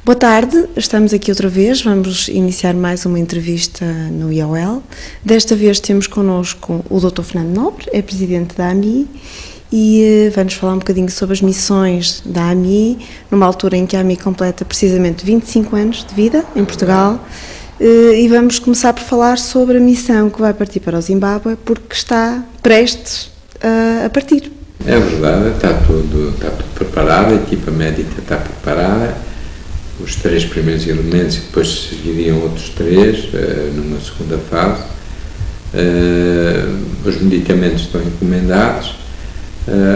Boa tarde, estamos aqui outra vez, vamos iniciar mais uma entrevista no IOL. Desta vez temos connosco o Dr. Fernando Nobre, é presidente da AMI, e vamos falar um bocadinho sobre as missões da AMI, numa altura em que a AMI completa precisamente 25 anos de vida em Portugal, e vamos começar por falar sobre a missão que vai partir para o Zimbábue, porque está prestes a partir. É verdade, está tudo preparado, a equipa médica está preparada, os 3 primeiros elementos e depois seguiriam outros 3 numa segunda fase. Os medicamentos estão encomendados,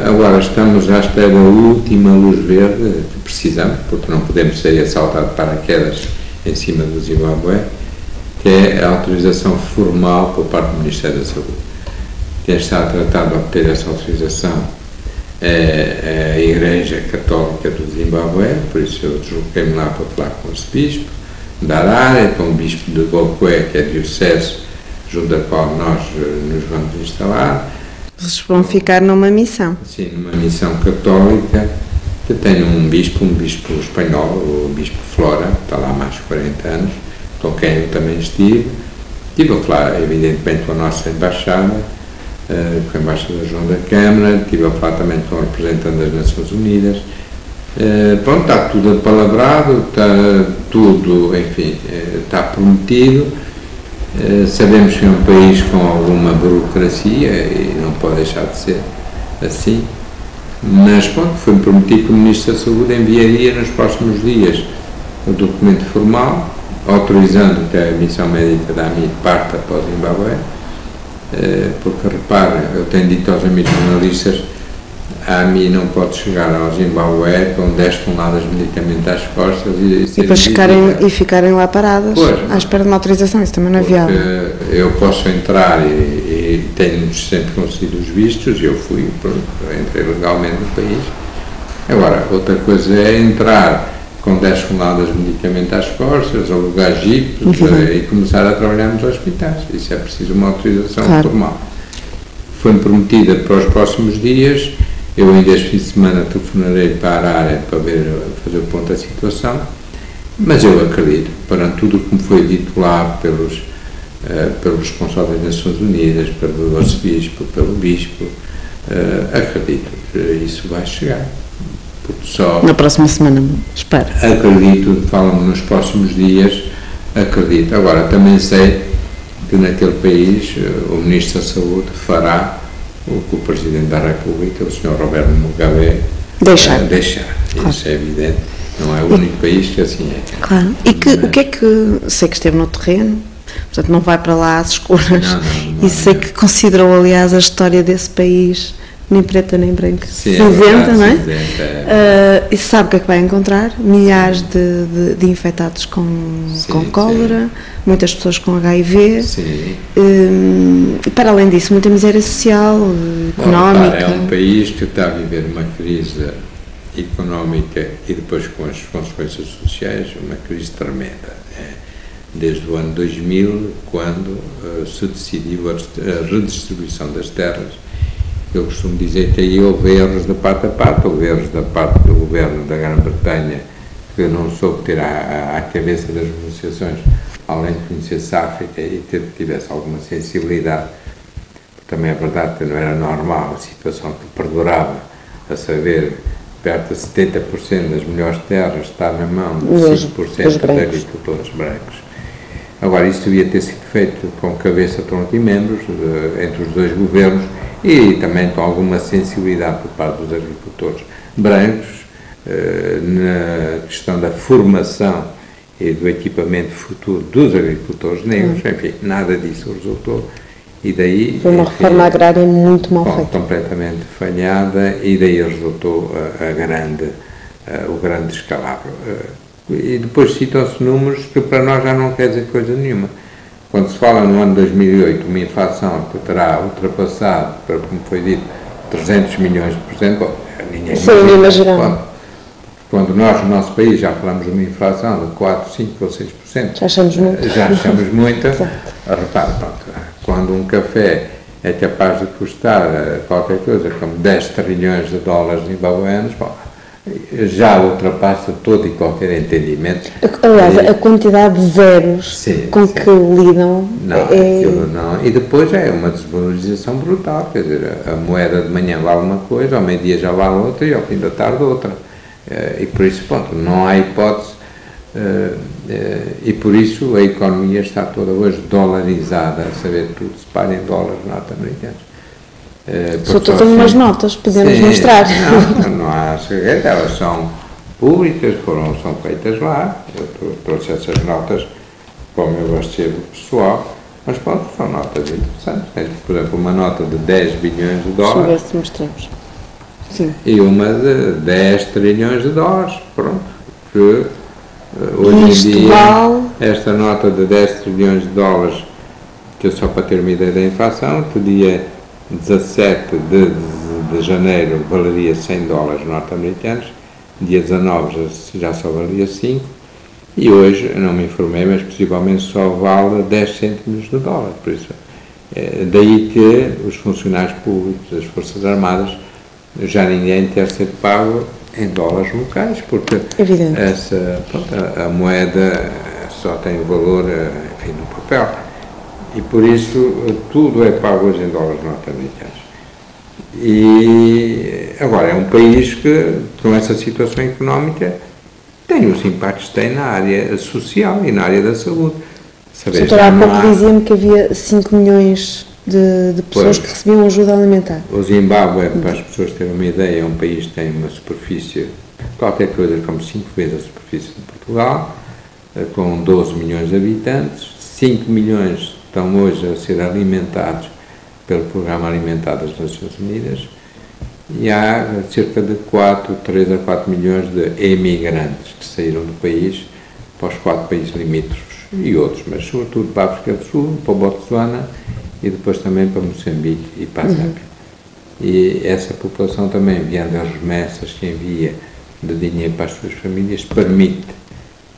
agora estamos à espera da última luz verde que precisamos, porque não podemos sair a saltar de paraquedas em cima do Zimbábue, que é a autorização formal por parte do Ministério da Saúde. Quem está a tratar de obter essa autorização é a Igreja Católica do Zimbábue, por isso eu desloquei-me lá para falar com o arcebispo da Harare, com o bispo de Bokwe, que é a diocese junto à qual nós nos vamos instalar. Vocês vão ficar numa missão? Sim, numa missão católica, que tem um bispo espanhol, o bispo Flora, que está lá há mais de 40 anos, com quem eu também estive. Estive a falar, evidentemente, com a nossa embaixada, com a embaixada João da Câmara, estive a falar também com o representante das Nações Unidas. Pronto, está tudo apalavrado, está tudo, enfim, está prometido. Sabemos que é um país com alguma burocracia e não pode deixar de ser assim, mas pronto, foi-me prometido que o Ministro da Saúde enviaria nos próximos dias o documento formal, autorizando que a missão médica da AMI parta para o Zimbábue. Porque repare, eu tenho dito aos amigos jornalistas, a AMI não pode chegar ao Zimbábue com 10 toneladas de medicamento às costas e depois ficarem lá paradas, à espera de uma autorização. Isso também não é viável. Eu posso entrar e tenho-nos sempre concedido os vistos, eu fui, pronto, entrei legalmente no país. Agora, outra coisa é entrar com 10 toneladas de medicamento às costas, alugar jipes e começar a trabalhar nos hospitais. Isso é preciso uma autorização formal. Foi-me prometida para os próximos dias. Eu ainda este fim de semana telefonarei para a Harare para fazer o ponto da situação, mas eu acredito, perante tudo o que me foi dito lá pelos responsáveis das Nações Unidas, pelo arcebispo, pelo bispo, acredito que isso vai chegar. Só na próxima semana, espero. Acredito, falam-me nos próximos dias, acredito. Agora, também sei que naquele país o Ministro da Saúde fará o que o Presidente da República, o Sr. Roberto Mugabe, deixar. Claro. Isso é evidente, não é o único país que assim é. Claro. E o que é que, sei que esteve no terreno, portanto não vai para lá às escuras, não, e sei que considerou, aliás, a história desse país nem preta nem branca, cinzenta, não é? E sabe o que é que vai encontrar? Milhares de infectados com cólera, muitas pessoas com HIV, e para além disso, muita miséria social, económica. É um país que está a viver uma crise económica e depois com as consequências sociais, uma crise tremenda. Desde o ano 2000, quando se decidiu a redistribuição das terras. Eu costumo dizer que aí houve erros da parte a parte, houve erros da parte do governo da Grã-Bretanha, que não soube ter à cabeça das negociações, além de conhecer-se a África e tivesse alguma sensibilidade. Também é verdade que não era normal a situação que perdurava, a saber, perto de 70% das melhores terras está na mão de 5% dos agricultores brancos. Agora, isso devia ter sido feito com cabeça, tronco e membros, entre os dois governos, e também com alguma sensibilidade por parte dos agricultores brancos, na questão da formação e do equipamento futuro dos agricultores negros. Enfim, nada disso resultou, e daí... Foi uma reforma agrária muito mal feita. Completamente falhada, e daí resultou o grande descalabro. E depois citam-se números que para nós já não quer dizer coisa nenhuma. Quando se fala no ano 2008 uma inflação que terá ultrapassado, como foi dito, 300 milhões de %, bom, ninguém imagina. Quando nós, no nosso país, já falamos de uma inflação de 4, 5 ou 6%. Já achamos muito. Já achamos muito. Repare, pronto, quando um café é capaz de custar qualquer coisa como 10 trilhões de dólares zimbabueanos, bom, já ultrapassa todo e qualquer entendimento. Aliás, a quantidade de zeros com que lidam aquilo não. E depois é uma desvalorização brutal, quer dizer, a moeda de manhã vale uma coisa, ao meio-dia já vale outra e ao fim da tarde outra. E por isso, pronto, não há hipótese, e por isso a economia está toda hoje dolarizada, a saber, tudo se paga em dólares norte-americanos. Só tenho umas notas, podemos mostrar. Não há segredo, elas são públicas, são feitas lá. Eu trouxe essas notas para o meu acervo pessoal, mas pronto, são notas interessantes. Tem, por exemplo, uma nota de 10 bilhões de dólares. Deixa eu ver se mostramos. Sim. E uma de 10 trilhões de dólares. Pronto. Que hoje em dia, esta nota de 10 trilhões de dólares, que é só para ter uma ideia da inflação, que dia 17 de janeiro valeria 100 dólares norte-americanos, dia 19 já só valia 5, e hoje, não me informei, mas possivelmente só vale 10 cêntimos de dólar. Por isso, daí que os funcionários públicos das Forças Armadas já ninguém quer ser pago em dólares locais, porque a moeda só tem o valor, enfim, no papel. E por isso tudo é pago hoje em dólares norte-americanos. E agora é um país que, com essa situação económica, tem os impactos que tem na área social e na área da saúde. Doutor, há pouco dizia-me que havia 5 milhões de pessoas que recebiam ajuda alimentar. O Zimbábue, para as pessoas terem uma ideia, é um país que tem uma superfície, qualquer coisa como 5 vezes a superfície de Portugal, com 12 milhões de habitantes, 5 milhões estão hoje a ser alimentados pelo Programa Alimentar das Nações Unidas, e há cerca de 3 a 4 milhões de emigrantes que saíram do país para os 4 países limítrofes e outros, mas sobretudo para a África do Sul, para o Botsuana e depois também para Moçambique e para a Zâmbia. E essa população também, vendo as remessas que envia de dinheiro para as suas famílias, permite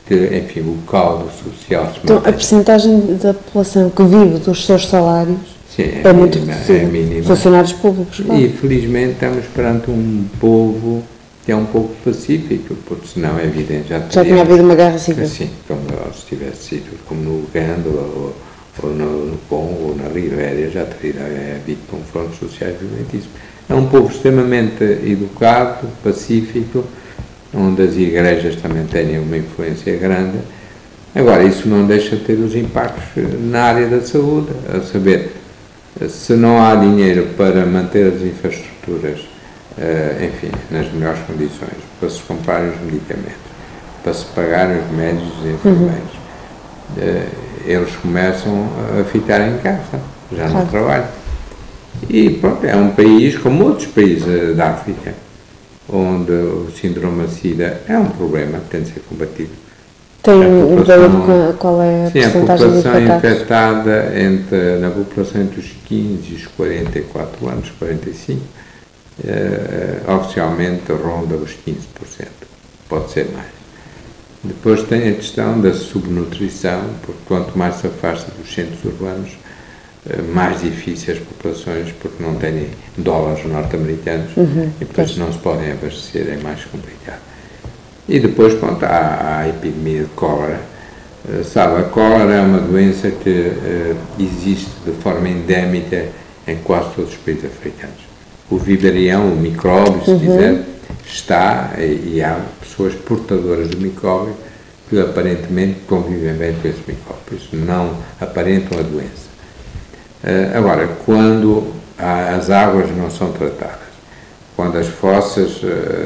que, enfim, o caldo social se Então, a percentagem da população que vive dos seus salários é muito reduzida. Funcionários públicos, claro. E, felizmente, estamos perante um povo que é um povo pacífico, porque senão é evidente, já tinha havido uma guerra civil. Sim, como se tivesse sido como no Uganda, ou no Congo, ou na Libéria, já teria havido confrontos sociais violentíssimos. É um povo extremamente educado, pacífico, onde as igrejas também têm uma influência grande. Agora, isso não deixa de ter os impactos na área da saúde, a saber, se não há dinheiro para manter as infraestruturas, enfim, nas melhores condições, para se comprarem os medicamentos, para se pagarem os médicos e enfermeiros, eles começam a ficar em casa, já não trabalham. E pronto, é um país, como outros países da África, onde o síndrome de SIDA é um problema que tem de ser combatido. Tem ideia de qual é a porcentagem de infectados? A população infectada na população entre os 15 e os 44 anos, 45, oficialmente ronda os 15%, pode ser mais. Depois tem a questão da subnutrição, porque quanto mais se afasta dos centros urbanos, mais difíceis as populações, porque não têm dólares norte-americanos e depois não se podem abastecer, é mais complicado. E depois, pronto, há a epidemia de cólera. Sabe, a cólera é uma doença que existe de forma endémica em quase todos os países africanos. O vivarião, o micróbio, se quiser, está, e há pessoas portadoras do micróbio que aparentemente convivem bem com esse micróbio, por isso não aparentam a doença. Agora, quando as águas não são tratadas, quando as fossas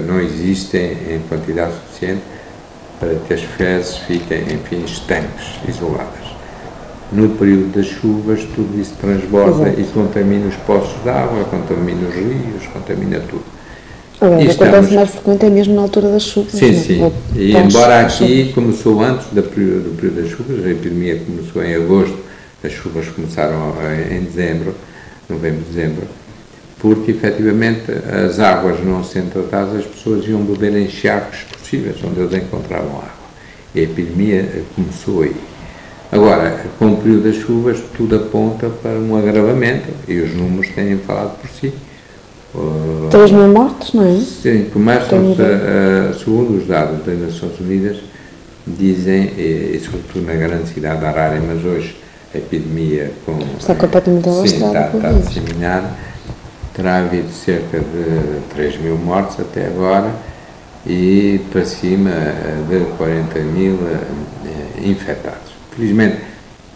não existem em quantidade suficiente para que as fezes fiquem, enfim, estanques, isoladas. No período das chuvas, tudo isso transborda e contamina os poços de água, contamina os rios, contamina tudo. Agora, acontece mais frequente é mesmo na altura das chuvas. Sim. E embora aqui começou antes do período das chuvas, a epidemia começou em agosto, as chuvas começaram em dezembro, novembro, dezembro, porque efetivamente as águas não sendo tratadas, as pessoas iam beber em charcos possíveis, onde eles encontravam água. E a epidemia começou aí. Agora, com o período das chuvas, tudo aponta para um agravamento, e os números têm falado por si. 3 mil mortos, não é? Sim, segundo os dados das Nações Unidas, dizem, e sobretudo na grande cidade de Harare, mas hoje a epidemia está completamente alastrada, está disseminada, terá havido cerca de 3 mil mortos até agora e para cima de 40 mil infectados. Felizmente,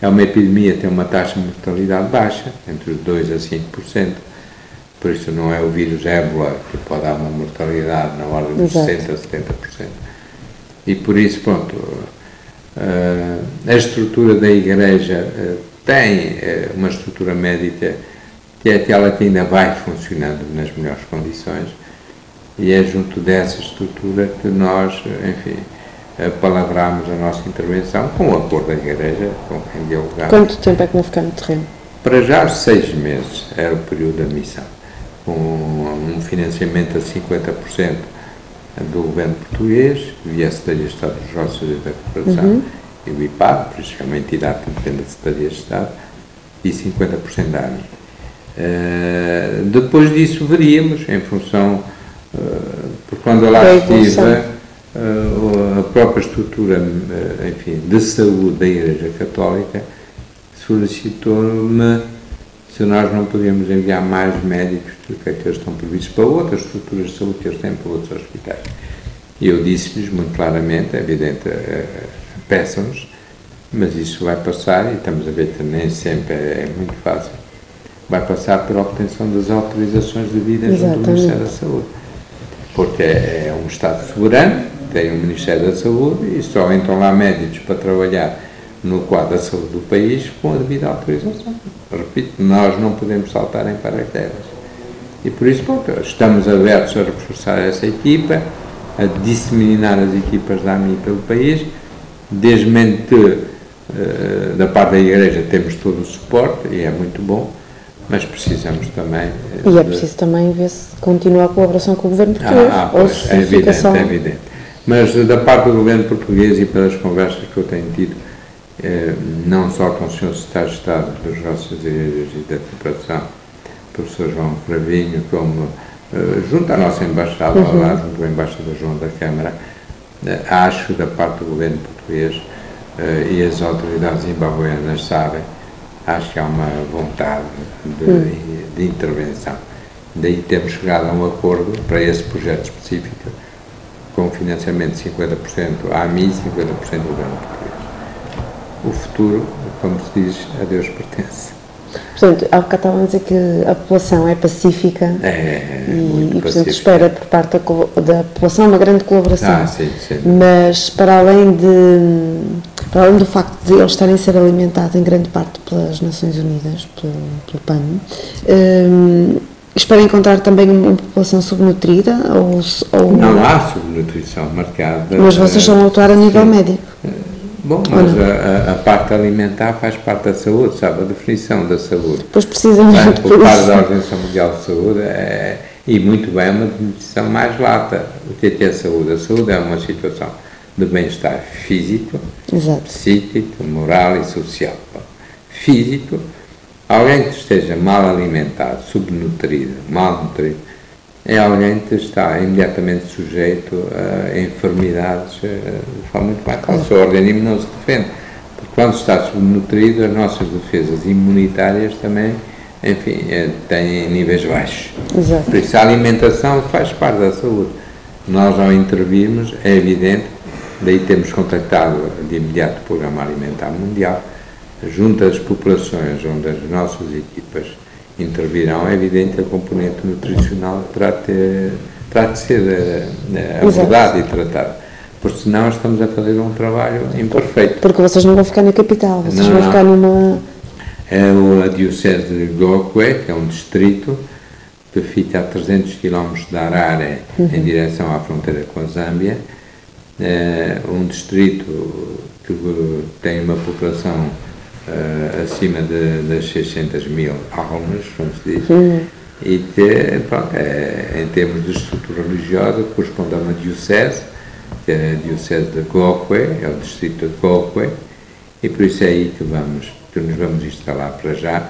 é uma epidemia que tem uma taxa de mortalidade baixa, entre os 2% a 5%, por isso não é o vírus ébola que pode dar uma mortalidade na ordem de 60% a 70%. E por isso, pronto, a estrutura da Igreja tem uma estrutura médica que é aquela que ainda vai funcionando nas melhores condições e é junto dessa estrutura que nós, enfim, palavramos a nossa intervenção com o acordo da Igreja, com quem dialogamos. Quanto tempo é que vão ficar no terreno? Para já 6 meses era o período da missão, com um financiamento a 50% do governo português, via a Secretaria de Estado dos Negócios e da Cooperação, e o IPAD, por isso é uma entidade que depende da Secretaria de Estado, e 50% da AMI. Depois disso veríamos, em função, porque quando eu lá estive, a própria estrutura, enfim, de saúde da Igreja Católica solicitou-me se nós não podíamos enviar mais médicos do que aqueles que estão previstos para outras estruturas de saúde que eles têm para outros hospitais. E eu disse-lhes muito claramente, é evidente, peçam-nos, mas isso vai passar, e estamos a ver que nem sempre é muito fácil, vai passar pela obtenção das autorizações devidas junto do Ministério da Saúde. Porque é um Estado soberano, tem um Ministério da Saúde e só entram lá médicos para trabalhar no quadro da saúde do país com a devida autorização. Repito, nós não podemos saltar em paraquedas. E por isso, pronto, estamos abertos a reforçar essa equipa, a disseminar as equipas da AMI pelo país, desde que da parte da Igreja temos todo o suporte, e é muito bom, mas precisamos também... E é preciso também ver se continua a colaboração com o governo português. Pois, é evidente. Mas da parte do governo português e pelas conversas que eu tenho tido, não só com o Sr. Secretário de Estado dos Negócios e da Cooperação, professor João Cravinho, como junto à nossa embaixada, lá junto ao embaixador João da Câmara, acho da parte do governo português e as autoridades zimbabueanas sabem, acho que há uma vontade de intervenção. Daí temos chegado a um acordo para esse projeto específico, com financiamento de 50% à AMI e 50% do governo português. O futuro, como se diz, a Deus pertence. Portanto, há bocado estavam a dizer que a população é pacífica e portanto, espera por parte da população uma grande colaboração. Sim. Mas, para além do facto de eles estarem a ser alimentados em grande parte pelas Nações Unidas, pelo PAN, espera encontrar também uma população subnutrida? Não há subnutrição marcada. Mas vocês vão atuar a nível médico? Bom, mas a parte alimentar faz parte da saúde, sabe? A definição da saúde. Pois precisamente por parte da Organização Mundial de Saúde e muito bem, é uma definição mais lata. O que é a saúde? A saúde é uma situação de bem-estar físico, psíquico, moral e social. Físico, alguém que esteja mal alimentado, subnutrido, malnutrido, é alguém que está imediatamente sujeito a enfermidades de forma muito mais clara. O seu organismo não se defende, porque quando está subnutrido, as nossas defesas imunitárias também, enfim, têm níveis baixos. Por isso a alimentação faz parte da saúde. Nós, ao intervirmos, é evidente, daí temos contactado de imediato o Programa Alimentar Mundial, junto às populações onde as nossas equipas intervirão, é evidente que a componente nutricional terá de ser abordada e tratada, porque senão estamos a fazer um trabalho imperfeito. Porque vocês não vão ficar na capital, vocês vão ficar numa... É a Diocese de Gokwe, que é um distrito que fica a 300 km de Harare, em direção à fronteira com a Zâmbia, um distrito que tem uma população acima das 600 mil almas, como se diz, e que, pronto, em termos de estrutura religiosa, corresponde a uma diocese, que é a Diocese de Gokwe, é o distrito de Gokwe, e por isso é aí que nos vamos instalar para já,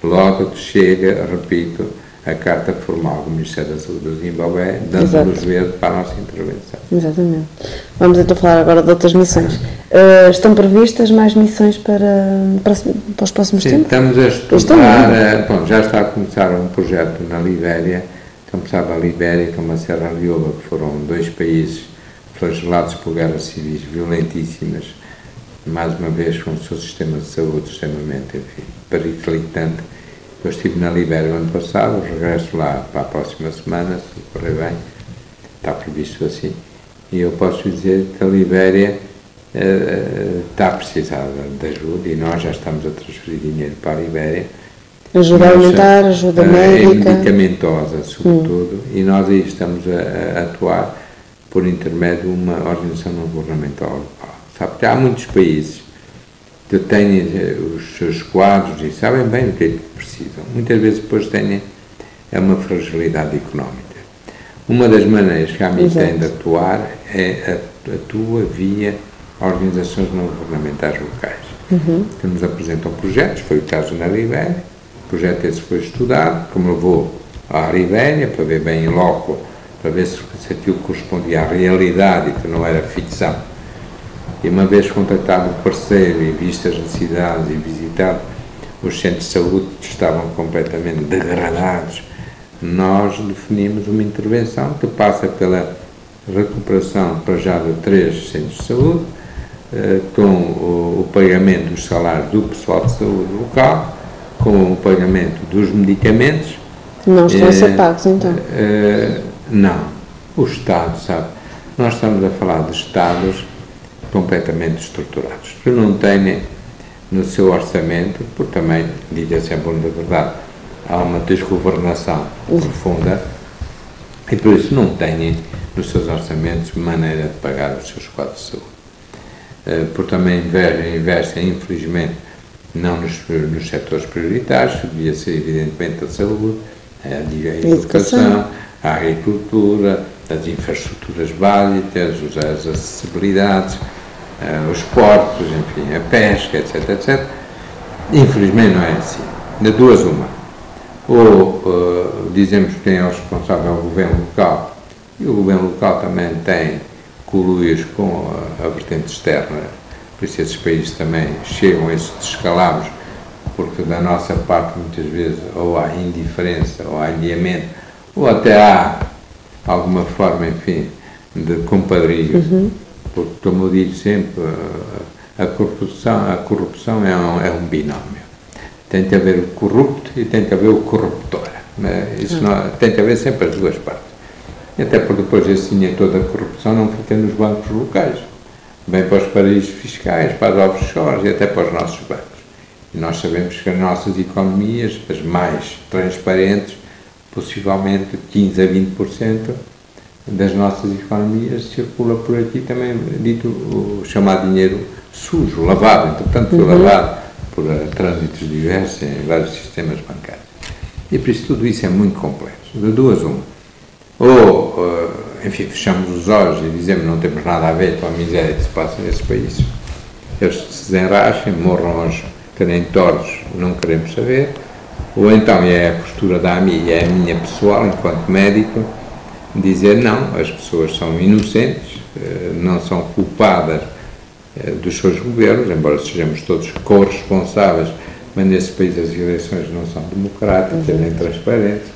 logo que chega, repito, a carta formal do Ministério da Saúde do Zimbabwe, dando-nos verde para a nossa intervenção. Exatamente. Vamos então falar agora de outras missões. Estão previstas mais missões para os próximos tempos? Estamos a estudar, bom, já está a começar um projeto na Libéria, começava a Libéria com a Serra Leoa, que foram 2 países flagelados por guerras civis violentíssimas, mais uma vez com o seu sistema de saúde extremamente, enfim, periclitante. Eu estive na Libéria no ano passado, regresso lá para a próxima semana, se correr bem, está previsto assim, e eu posso dizer que a Libéria está a precisar de ajuda e nós já estamos a transferir dinheiro para a Libéria. Ajuda alimentar, ajuda médica. Medicamentosa, sobretudo, e nós aí estamos a atuar por intermédio de uma organização não governamental local. Sabe que há muitos países que têm os seus quadros e sabem bem o que é que precisam. Muitas vezes depois têm uma fragilidade económica. Uma das maneiras que a AMI tem de atuar é atua via organizações não governamentais locais, que nos apresentam projetos, foi o caso na Libéria. O projeto esse foi estudado, como eu vou à Libéria para ver bem em loco, para ver se aquilo correspondia à realidade, que não era ficção. E uma vez contactado o parceiro e visto as necessidades e visitado os centros de saúde que estavam completamente degradados, nós definimos uma intervenção que passa pela recuperação para já de 3 centros de saúde, com o pagamento dos salários do pessoal de saúde local, com o pagamento dos medicamentos. Não estão a ser pagos, então? Não. O Estado, sabe? Nós estamos a falar de Estados completamente estruturados, que não têm no seu orçamento, porque também, diga sempre a verdade, há uma desgovernação profunda e por isso não têm nos seus orçamentos maneira de pagar os seus quadros de saúde. Porque também investem, infelizmente, não nos setores prioritários, que devia ser evidentemente a saúde, a educação, a agricultura, as infraestruturas básicas, as acessibilidades, os portos, enfim, a pesca, etc, etc. Infelizmente não é assim. De duas uma. Ou dizemos que quem é o responsável é o governo local, e o governo local também tem coluios com a vertente externa, por isso esses países também chegam a esses descalabros, porque da nossa parte muitas vezes ou há indiferença, ou há alinhamento, ou até há alguma forma, enfim, de compadrio, porque, como eu digo sempre, a corrupção é um binómio. Tem que haver o corrupto e tem que haver o corruptor. Isso não, tem que haver sempre as duas partes. E até porque depois esse dinheiro toda a corrupção não fica nos bancos locais, vem para os paraísos fiscais, para os offshores e até para os nossos bancos. E nós sabemos que as nossas economias, as mais transparentes, possivelmente 15 a 20% das nossas economias circula por aqui também, dito o chamado dinheiro sujo, lavado, entretanto foi lavado por trânsitos diversos em vários sistemas bancários. E por isso tudo isso é muito complexo, de duas uma. Ou, enfim, fechamos os olhos e dizemos que não temos nada a ver com a miséria que se passa nesses países. Eles se desenrachem, morram aos carentoros, não queremos saber. Ou então é a postura da AMI, e é a minha pessoal, enquanto médico, dizer não, as pessoas são inocentes, não são culpadas dos seus governos, embora sejamos todos corresponsáveis, mas nesse país as eleições não são democráticas nem transparentes,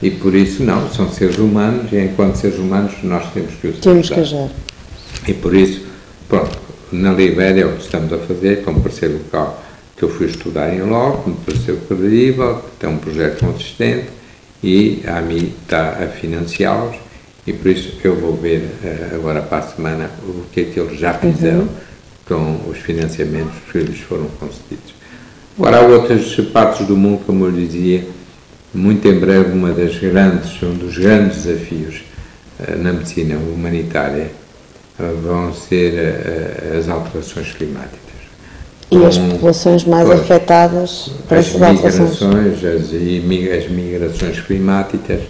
e por isso não, são seres humanos, e enquanto seres humanos nós temos que os ajudar. E por isso, pronto, na Libéria o que estamos a fazer, como parceiro local, que eu fui estudar em loco, me pareceu credível, que tem um projeto consistente, e a AMI está a financiá-los, e por isso eu vou ver agora para a semana o que é que eles já fizeram com os financiamentos que lhes foram concedidos. Agora, há outras partes do mundo, como eu lhe dizia, muito em breve um dos grandes desafios na medicina humanitária vão ser as alterações climáticas. E as populações mais afetadas por essas alterações? As migrações climáticas,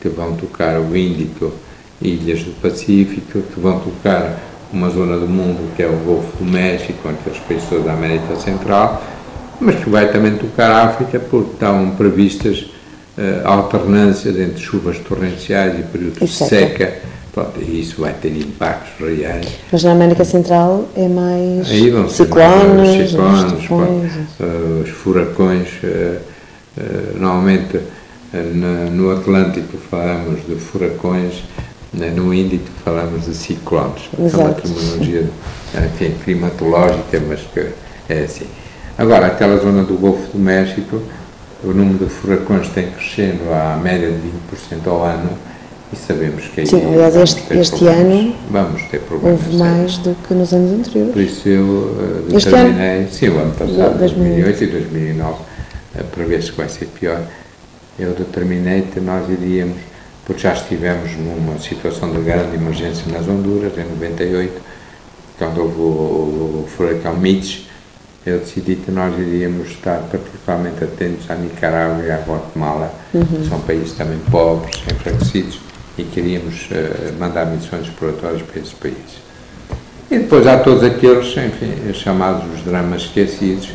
que vão tocar o Índico e ilhas do Pacífico, que vão tocar uma zona do mundo que é o Golfo do México, aqueles países todos da América Central, mas que vai também tocar a África, porque estão previstas alternâncias entre chuvas torrenciais e períodos de seca. Pronto, e isso vai ter impactos reais. Mas na América Central é mais ciclones, os furacões. Normalmente no Atlântico falamos de furacões, no Índico falamos de ciclones. Exato. É uma terminologia climatológica, mas que é assim. Agora, aquela zona do Golfo do México, o número de furacões tem crescendo à média de 20% ao ano, e sabemos que aí aliás, este ano vamos ter problemas. Houve mais do que nos anos anteriores. Por isso eu determinei, o ano passado, 2008 e 2009, prevê-se que vai ser pior. Eu determinei que nós iríamos, porque já estivemos numa situação de grande emergência nas Honduras, em 98, quando houve o furacão Mitch. Eu decidi que nós iríamos estar particularmente atentos à Nicarágua e à Guatemala, que são países também pobres, enfraquecidos, e queríamos mandar missões exploratórias para esses países. E depois há todos aqueles, enfim, chamados os dramas esquecidos.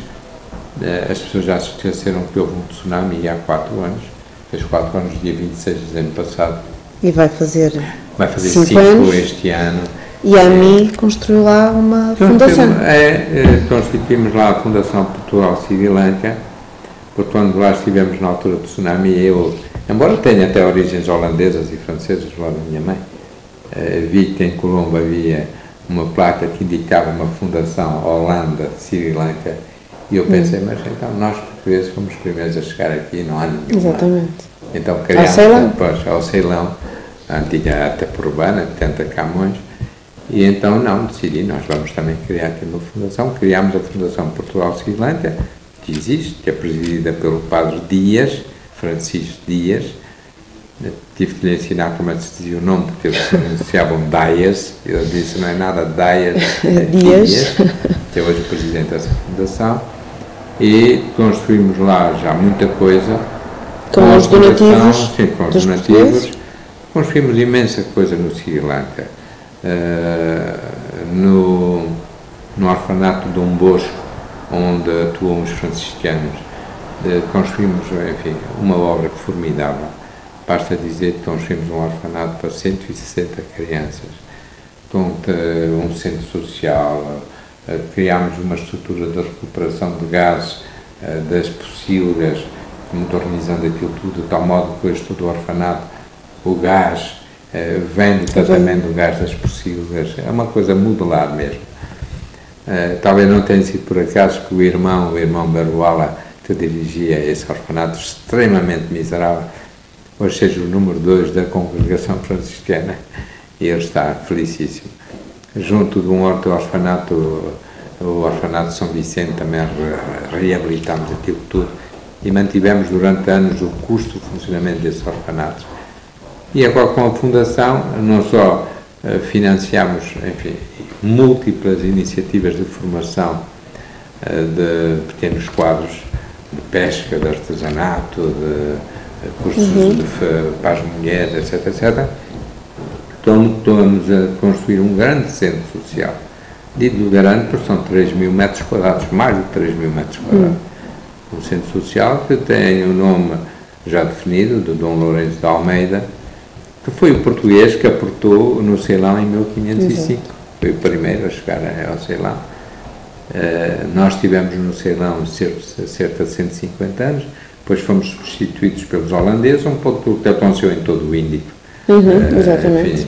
As pessoas já se esqueceram que houve um tsunami há 4 anos, fez 4 anos, dia 26 de dezembro passado. E vai fazer 5 anos. Este ano. E a AMI construiu lá uma fundação. Constituímos lá a Fundação Portugal Sri Lanka, porque quando lá estivemos na altura do tsunami, eu, embora tenha até origens holandesas e francesas lá da minha mãe, vi que em Colombo havia uma placa que indicava uma fundação Holanda Sri Lanka, e eu pensei, mas então nós portugueses fomos os primeiros a chegar aqui, não há nenhuma. Exatamente. Então criámos ao Ceilão, a antiga Atapa Urbana, de Tenta Camões. E então, decidi, nós vamos também criar aqui uma fundação. Criámos a Fundação Portugal Sri Lanka, que existe, que é presidida pelo padre Dias, Francisco Dias. Tive que lhe ensinar como é que se dizia o nome, porque eles pronunciavam Dias. Ele disse, não é nada Dias, é Dias, que é hoje o presidente dessa fundação. E construímos lá já muita coisa. Com os donativos? Sim, com os donativos. Construímos imensa coisa no Sri Lanka. No orfanato de Dom Bosco, onde atuam os franciscanos, construímos, enfim, uma obra formidável. Basta dizer que construímos um orfanato para 160 crianças, com um centro social, criámos uma estrutura de recuperação de gases das pocilgas, modernizando aquilo tudo, de tal modo que hoje todo o orfanato, o gás, vem do tratamento do gás das pocilgas, é uma coisa modular mesmo. Talvez não tenha sido por acaso que o irmão Baruala, que dirigia esse orfanato extremamente miserável, hoje seja o número 2 da congregação franciscana, e ele está felicíssimo. Junto de um outro orfanato, o orfanato de São Vicente, também reabilitámos aquilo tudo e mantivemos durante anos o custo do funcionamento desses orfanatos. E agora, com a Fundação, não só financiamos, enfim, múltiplas iniciativas de formação de pequenos quadros de pesca, de artesanato, de cursos para as mulheres, etc, etc. Estamos a construir um grande centro social. Digo grande porque são 3.000 metros quadrados, mais de 3.000 metros quadrados. Um centro social que tem o nome já definido, de Dom Lourenço de Almeida, que foi o português que aportou no Ceilão em 1505. Foi o primeiro a chegar ao Ceilão. Nós estivemos no Ceilão cerca de 150 anos, depois fomos substituídos pelos holandeses, um pouco que aconteceu em todo o Índico. Exatamente. Enfim,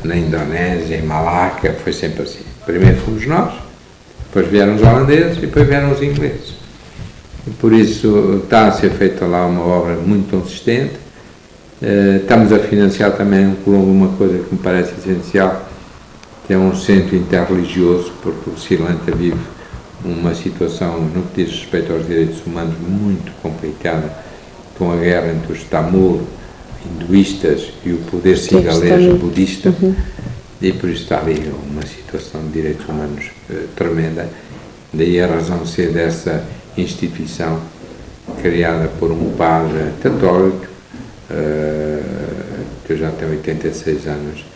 na Indonésia, em Malaca, foi sempre assim. Primeiro fomos nós, depois vieram os holandeses e depois vieram os ingleses. E por isso está a ser feita lá uma obra muito consistente. Estamos a financiar também em Colombo uma coisa que me parece essencial, que é um centro interreligioso, porque o Sri Lanka vive uma situação, no que diz respeito aos direitos humanos, muito complicada, com a guerra entre os Tamil hinduístas e o poder singalês budista, e por isso está ali uma situação de direitos humanos tremenda. Daí a razão de ser dessa instituição criada por um padre católico, que já tem 86 anos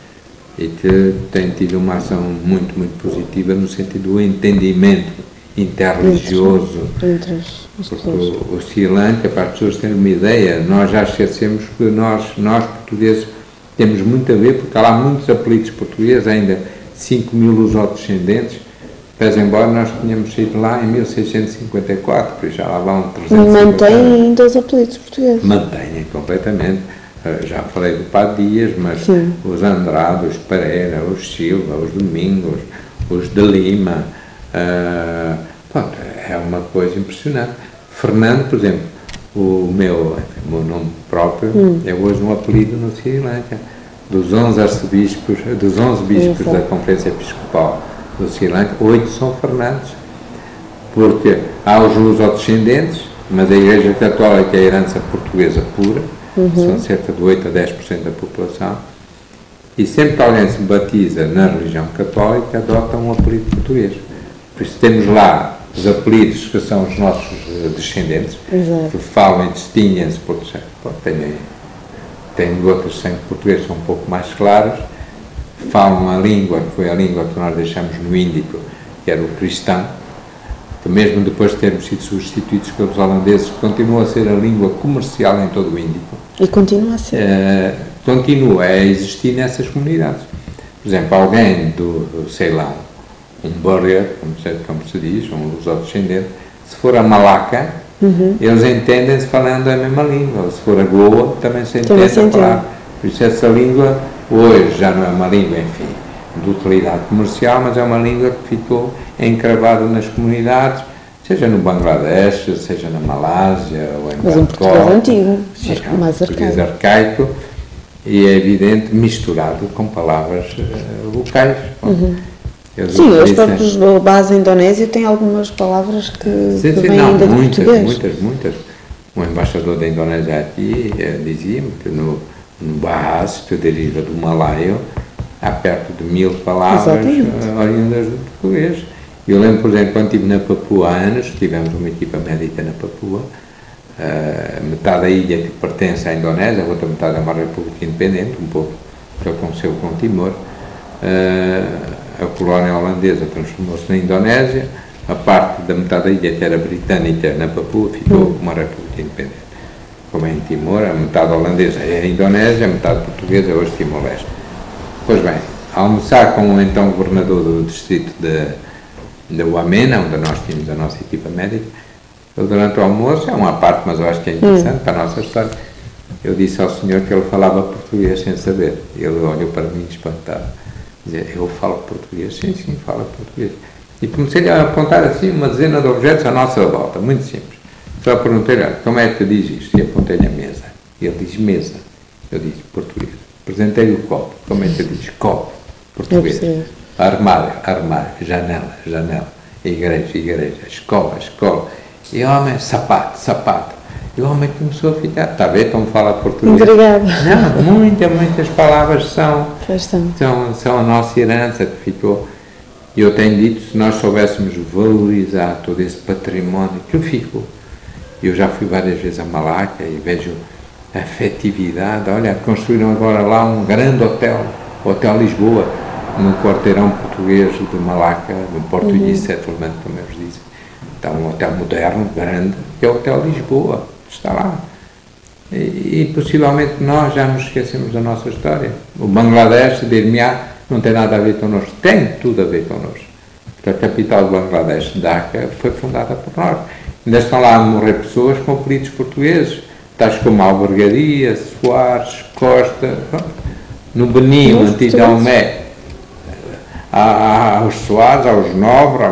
e que tem tido uma ação muito, muito positiva no sentido do entendimento interreligioso. Porque o Sri Lanka, para as pessoas terem uma ideia, nós já esquecemos que nós portugueses temos muito a ver, porque há lá muitos apelidos portugueses, ainda 5.000 lusodescendentes, pese embora nós tínhamos saído lá em 1654, por isso já lá vão 350 anos. Mantém ainda os apelidos portugueses? Mantém completamente. Já falei do Padre Dias, mas sim, os Andrade, os Pereira, os Silva, os Domingos, os de Lima, pronto, é uma coisa impressionante. Fernando, por exemplo, o meu nome próprio é hoje um apelido no Sri Lanka. Dos 11 arcebispos, dos 11 bispos da Conferência Episcopal do Sri Lanka, 8 são Fernandes, porque há os lusodescendentes, mas a Igreja Católica é a herança portuguesa pura, são cerca de 8 a 10% da população, e sempre que alguém se batiza na religião católica, adota um apelido português. Por isso temos lá os apelidos que são os nossos descendentes, que falam e distinguem-se, porque tem outros sangue portugueses são um pouco mais claros, falam a língua, que foi a língua que nós deixamos no Índico, que era o cristão, que mesmo depois de termos sido substituídos pelos holandeses, continua a ser a língua comercial em todo o Índico. E continua a ser? Continua a existir nessas comunidades. Por exemplo, alguém do Ceilão, um burger, como se diz, um lusodescendente, se for a Malaca, eles entendem-se falando a mesma língua. Se for a Goa, também se entende a falar. Por isso essa língua, hoje, já não é uma língua, enfim, de utilidade comercial, mas é uma língua que ficou encravada nas comunidades, seja no Bangladesh, seja na Malásia, ou em Bangkok. Mas em português antigo, mais arcaico, e é evidente, misturado com palavras locais. Sim, os próprios base indonésia têm algumas palavras que vêm ainda de português. Muitas. O embaixador da Indonésia aqui dizia-me que no Bahas, que deriva do malaio, há perto de 1000 palavras oriundas do português. Eu lembro, por exemplo, quando estive na Papua há anos, tivemos uma equipa médica na Papua, metade da ilha que pertence à Indonésia, a outra metade é uma república independente, um pouco que aconteceu com Timor. A colónia holandesa transformou-se na Indonésia, a parte da metade da ilha que era britânica na Papua ficou uma república independente. Como é em Timor, a metade holandesa é a Indonésia, a metade portuguesa é hoje Timor-Leste. Pois bem, almoçar com o então governador do distrito de Wamena, onde nós tínhamos a nossa equipa médica, ele durante o almoço, é uma parte, mas eu acho que é interessante para a nossa história, eu disse ao senhor que ele falava português sem saber. Ele olhou para mim espantado. Dizer, eu falo português? Sim, falo português. E comecei a apontar assim uma dezena de objetos à nossa volta, muito simples. Só perguntei-lhe, como é que diz isto? E apontei-lhe a mesa. E ele diz mesa. Eu disse português. Apresentei-lhe o copo. Como é que diz copo? Português. Armário, janela. Igreja. Escola. E homem, sapato. E o homem começou a ficar, está a ver, então fala português. Obrigado. Não, muitas palavras são a nossa herança que ficou. E eu tenho dito, se nós soubéssemos valorizar todo esse património que ficou. Eu já fui várias vezes a Malaca e vejo a afetividade. Olha, construíram agora lá um grande hotel, o Hotel Lisboa, no quarteirão português de Malaca, no Portuguese Settlement, como eles dizem. Então, um hotel moderno, grande, que é o Hotel Lisboa. Está lá. E possivelmente nós já nos esquecemos da nossa história. O Bangladesh, dir-me-á, não tem nada a ver connosco. Tem tudo a ver connosco. Porque a capital do Bangladesh, Dhaka, foi fundada por nós. Ainda estão lá a morrer pessoas com apelidos portugueses, tais como Albergaria, Soares, Costa. No Benin, o antigo Almé, aos Soares, aos Nobre,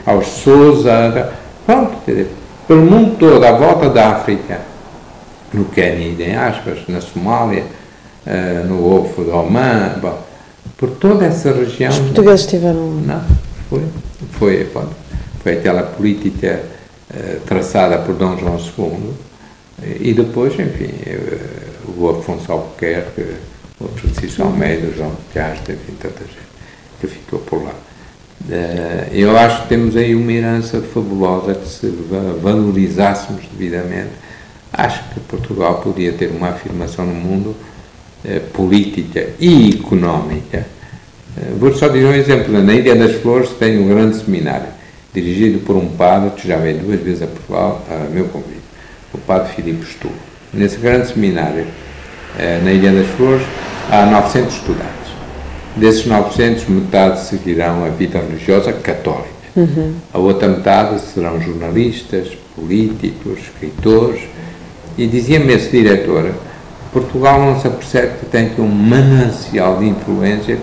aos Sousa. Pronto, pelo mundo todo, à volta da África, no Quênia, em aspas, na Somália, no Golfo de Oman, por toda essa região. Os portugueses estiveram lá? Não, foi aquela política traçada por Dom João II, e depois, enfim, o Afonso Albuquerque, o Francisco Almeida, o João de Castro, enfim, tanta gente que ficou por lá. Eu acho que temos aí uma herança fabulosa que, se valorizássemos devidamente, acho que Portugal podia ter uma afirmação no mundo política e económica. Vou só dizer um exemplo. Na Ilha das Flores tem um grande seminário. dirigido por um padre que já veio 2 vezes a Portugal, a meu convite, o padre Filipe Estudo. Nesse grande seminário, na Ilha das Flores, há 900 estudantes. Desses 900, metade seguirão a vida religiosa católica. A outra metade serão jornalistas, políticos, escritores. E dizia-me esse diretor, Portugal não se apercebe que tem aqui um manancial de influência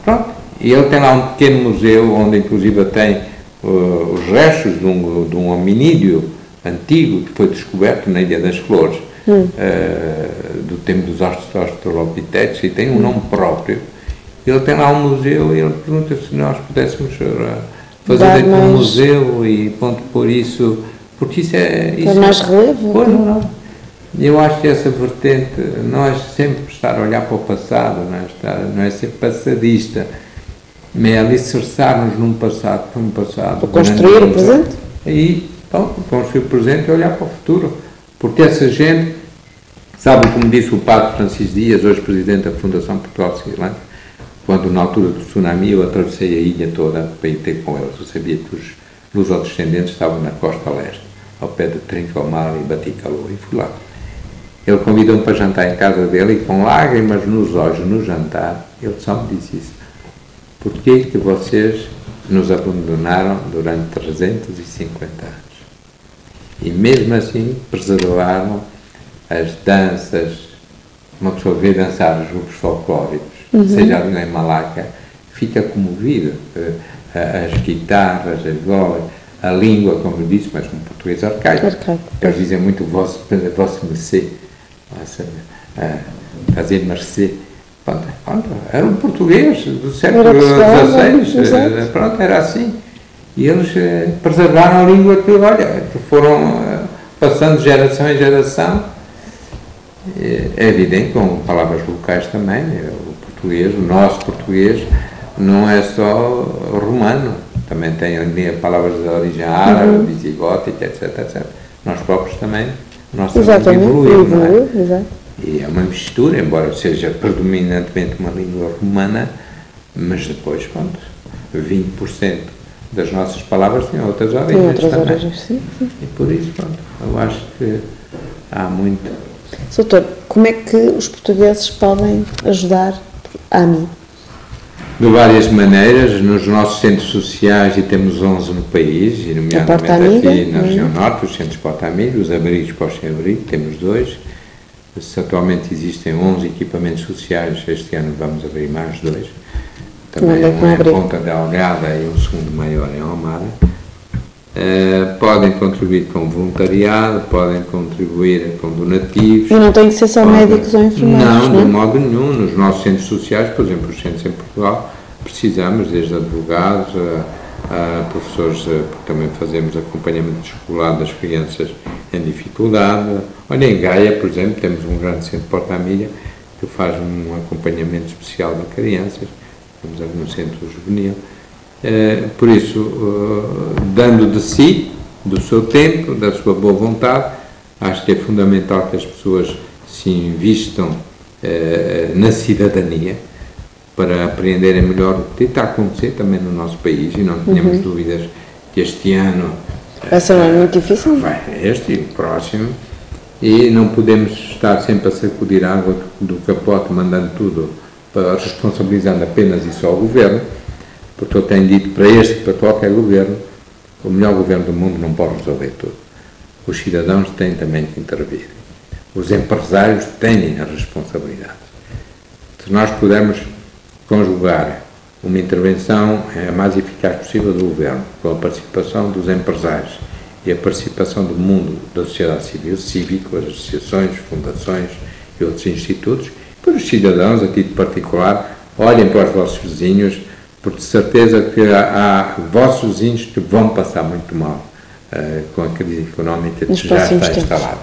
pronto. E ele tem lá um pequeno museu onde inclusive tem os restos de um hominídeo antigo que foi descoberto na Ilha das Flores, do tempo dos australopitecs, e tem um nome próprio. Ele tem lá um museu e ele pergunta se nós pudéssemos fazer aqui um museu e ponto por isso, porque isso é mais relevo. Pois não. Eu acho que essa vertente, nós sempre estar a olhar para o passado, não é ser passadista, mas é alicerçar-nos num passado, que foi um passado. Para construir o presente? E construir o presente e olhar para o futuro. Porque essa gente, sabe como disse o padre Francisco Dias, hoje presidente da Fundação Portugal-Sri Lanka, quando na altura do tsunami eu atravessei a ilha toda para ir ter com eles. Eu sabia que os lusodescendentes estavam na costa leste, ao pé de Trincomalee e Batticaloa, e fui lá. Ele convidou-me para jantar em casa dele e com lágrimas nos olhos no jantar, ele só me disse isso. Porquê que vocês nos abandonaram durante 350 anos? E mesmo assim preservaram as danças, uma pessoa vê dançar os grupos folclóricos, seja ali em Malaca, fica comovido. As guitarras, as violas, a língua, como eu disse, mas com português arcaico. Eles dizem muito vosso mercê, fazer mercê. Era um português do século XVI, pronto, era assim. E eles preservaram a língua que, olha, que foram passando de geração em geração. É evidente, com palavras locais também, o português, o nosso português, não é só romano, também tem palavras de origem árabe, visigótica, etc. Nós próprios também, nossa língua evoluiu, não é? Exato. E é uma mistura, embora seja predominantemente uma língua romana, mas depois, pronto, 20% das nossas palavras têm outras origens também. Sim. E por isso, pronto, eu acho que há muito. Doutor, como é que os portugueses podem ajudar a AMI? De várias maneiras, nos nossos centros sociais, e temos 11 no país, e nomeadamente aqui na região norte, os centros Porta-Amiga, os abrigos pós-sem-abrigo, temos 2. Se atualmente existem 11 equipamentos sociais, este ano vamos abrir mais 2. Também um em Ponta Delgada e um segundo maior em Almada. Podem contribuir com voluntariado, podem contribuir com donativos. E não tem que ser só médicos ou enfermeiros, não? De modo nenhum. Nos nossos centros sociais, por exemplo, os centros em Portugal, precisamos desde advogados a professores, porque também fazemos acompanhamento escolar das crianças em dificuldade. Olha, em Gaia, por exemplo, temos um grande centro de Porta-Amiga que faz um acompanhamento especial de crianças. Temos ali no centro juvenil. Por isso, dando de si, do seu tempo, da sua boa vontade, acho que é fundamental que as pessoas se invistam na cidadania para apreenderem melhor o que está a acontecer também no nosso país, e não tenhamos dúvidas que este ano vai ser muito difícil. Este e o próximo, e não podemos estar sempre a sacudir a água do capote, mandando tudo, responsabilizando apenas e só o governo, porque eu tenho dito para qualquer governo, o melhor governo do mundo não pode resolver tudo. Os cidadãos têm também que intervir. Os empresários têm a responsabilidade. Se nós pudermos conjugar uma intervenção a mais eficaz possível do governo, com a participação dos empresários e a participação do mundo da sociedade civil, cívico, as associações, fundações e outros institutos, para os cidadãos, a título particular, olhem para os vossos vizinhos, porque de certeza que há vossos vizinhos que vão passar muito mal com a crise económica que já está instalada.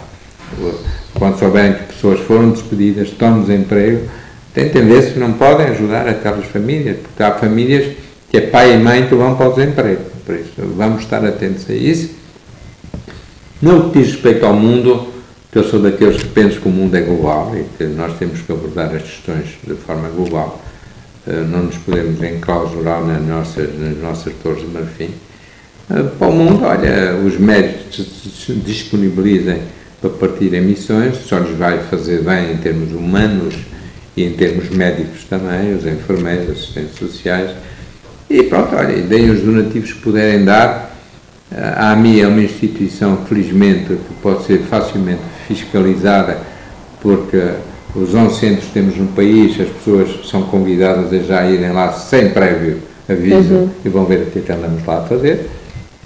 Quando souberem que pessoas foram despedidas, estão no desemprego, tentem ver se não podem ajudar aquelas famílias, porque há famílias que é pai e mãe que vão para o desemprego. Por isso, vamos estar atentos a isso. No que diz respeito ao mundo, que eu sou daqueles que pensam que o mundo é global e que nós temos que abordar as questões de forma global. não nos podemos enclausurar nas nossas torres de marfim. Para o mundo, olha, os médicos se disponibilizem para partir em missões, só lhes vai fazer bem em termos humanos e em termos médicos também, os enfermeiros, assistentes sociais, e pronto, olha, deem os donativos que puderem dar. A AMI é uma instituição, felizmente, que pode ser facilmente fiscalizada, porque os 11 centros que temos no país, as pessoas são convidadas a já irem lá sem prévio aviso e vão ver o que andamos lá a fazer.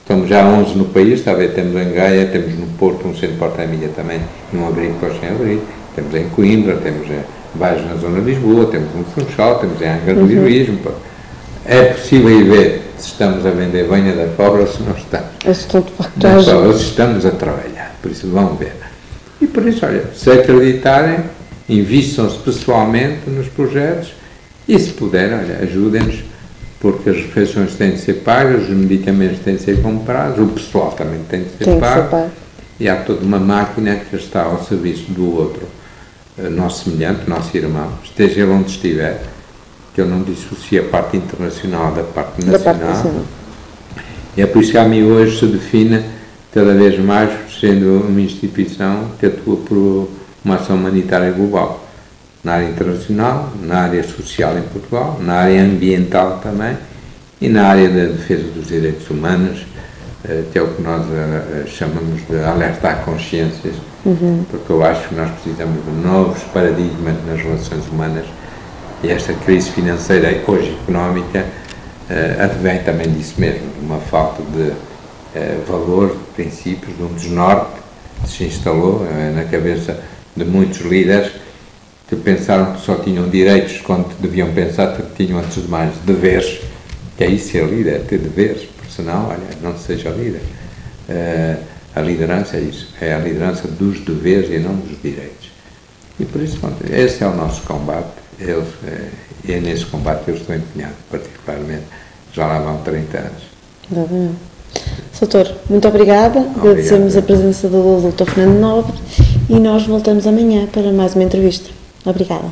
Estamos já 11 no país, está a ver, temos em Gaia, temos no Porto um centro de porta-milha também, num abrigo para os sem-abrigo, temos em Coimbra, temos em Baixo na zona de Lisboa, temos no Funchal, temos em Angra do Heroísmo. É possível ir ver se estamos a vender banha da cobra ou se não estamos. Nós estamos a trabalhar, por isso vão ver. E por isso, olha, se acreditarem, invistam-se pessoalmente nos projetos e, se puderem, olha, ajudem-nos, porque as refeições têm de ser pagas, os medicamentos têm de ser comprados, o pessoal também tem de ser pago, e há toda uma máquina que está ao serviço do outro, nosso semelhante, nosso irmão, esteja ele onde estiver, que eu não dissocio a parte internacional da parte nacional. E é por isso que a AMI hoje se define cada vez mais sendo uma instituição que atua por uma ação humanitária global, na área internacional, na área social em Portugal, na área ambiental também e na área da defesa dos direitos humanos, que é o que nós chamamos de alertar consciências, porque eu acho que nós precisamos de novos paradigmas nas relações humanas e esta crise financeira e hoje económica advém também disso mesmo, de uma falta de valor, de princípios, de um desnorte que se instalou na cabeça de muitos líderes que pensaram que só tinham direitos quando deviam pensar que tinham, antes de mais, deveres, que é isso ser líder, ter deveres, porque senão, olha, não seja líder. A liderança é isso, é a liderança dos deveres e não dos direitos. E por isso, pronto, esse é o nosso combate, e é nesse combate que eu estou empenhado, particularmente, já lá vão 30 anos. Exatamente. Doutor, muito obrigada. Agradecemos a presença do Dr. Fernando Nobre e nós voltamos amanhã para mais uma entrevista. Obrigada.